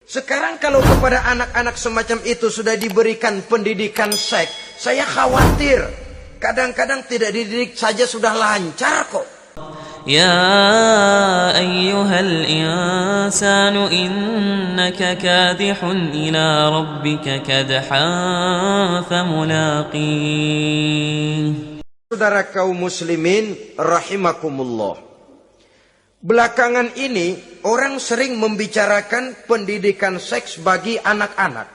Sekarang kalau kepada anak-anak semacam itu sudah diberikan pendidikan seks, saya khawatir. Kadang-kadang tidak dididik saja sudah lancar kok. يا أيها الإنسان إنك كادح إلى ربك كدحا فملاقيه. Saudara kaum muslimin rahimakumullah. Belakangan ini orang sering membicarakan pendidikan seks bagi anak-anak.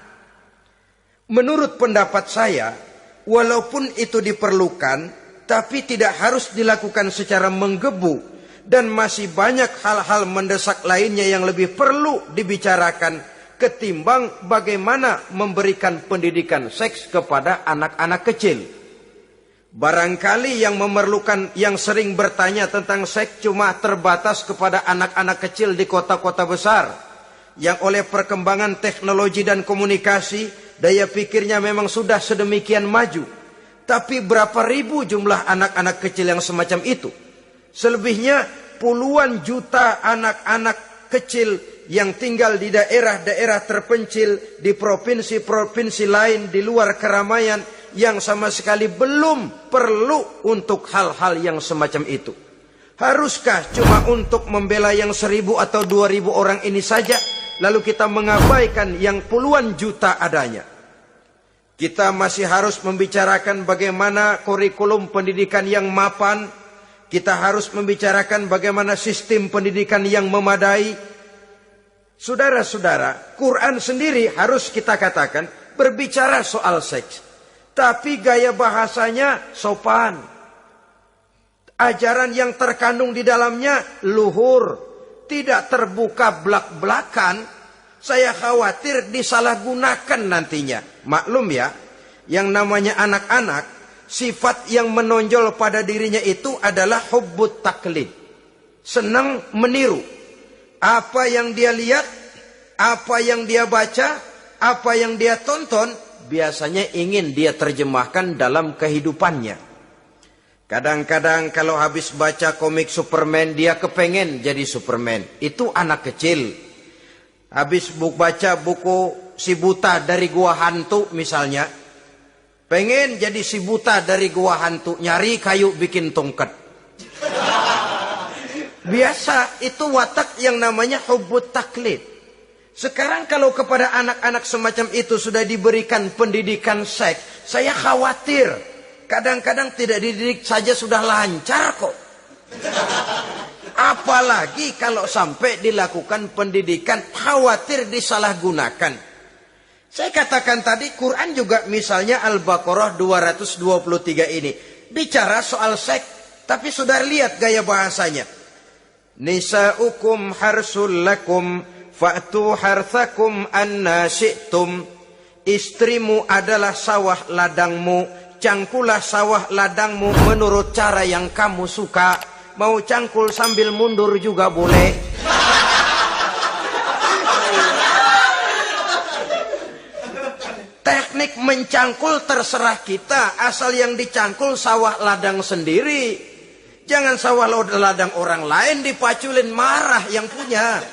Menurut pendapat saya, walaupun itu diperlukan, tapi tidak harus dilakukan secara menggebu, dan masih banyak hal-hal mendesak lainnya yang lebih perlu dibicarakan ketimbang bagaimana memberikan pendidikan seks kepada anak-anak kecil. Barangkali yang memerlukan, yang sering bertanya tentang seks cuma terbatas kepada anak-anak kecil di kota-kota besar, yang oleh perkembangan teknologi dan komunikasi, daya pikirnya memang sudah sedemikian maju. Tapi berapa ribu jumlah anak-anak kecil yang semacam itu? Selebihnya puluhan juta anak-anak kecil yang tinggal di daerah-daerah terpencil, di provinsi-provinsi lain, di luar keramaian, yang sama sekali belum perlu untuk hal-hal yang semacam itu. Haruskah cuma untuk membela yang 1.000 atau 2.000 orang ini saja, lalu kita mengabaikan yang puluhan juta adanya? Kita masih harus membicarakan bagaimana kurikulum pendidikan yang mapan. Kita harus membicarakan bagaimana sistem pendidikan yang memadai. Saudara-saudara, Quran sendiri harus kita katakan berbicara soal seks, tapi gaya bahasanya sopan. Ajaran yang terkandung di dalamnya luhur, tidak terbuka belak-belakan. Saya khawatir disalahgunakan nantinya. Maklum ya, yang namanya anak-anak, sifat yang menonjol pada dirinya itu adalah hubbut taklid. Senang meniru. Apa yang dia lihat, apa yang dia baca, apa yang dia tonton, biasanya ingin dia terjemahkan dalam kehidupannya. Kadang-kadang kalau habis baca komik Superman, dia kepengen jadi Superman. Itu anak kecil. Habis baca buku Si Buta dari Gua Hantu misalnya, pengen jadi si buta dari gua hantu, nyari kayu bikin tongkat. Biasa, itu watak yang namanya hubbut taklid. Sekarang kalau kepada anak-anak semacam itu sudah diberikan pendidikan seks, saya khawatir. Kadang-kadang tidak dididik saja sudah lancar kok. Apalagi kalau sampai dilakukan pendidikan, khawatir disalahgunakan. Saya katakan tadi, Quran juga misalnya Al-Baqarah 223 ini bicara soal seks, tapi sudah lihat gaya bahasanya. Nisa'ukum harsul lakum fa'tu harthakum anna syi'tum. Istrimu adalah sawah ladangmu, cangkulah sawah ladangmu menurut cara yang kamu suka. Mau cangkul sambil mundur juga boleh. Teknik mencangkul terserah kita, asal yang dicangkul sawah ladang sendiri. Jangan sawah ladang orang lain dipaculin, marah yang punya.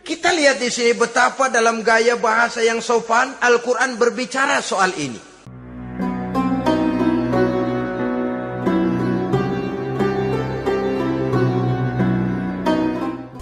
Kita lihat di sini betapa dalam gaya bahasa yang sopan Al-Quran berbicara soal ini.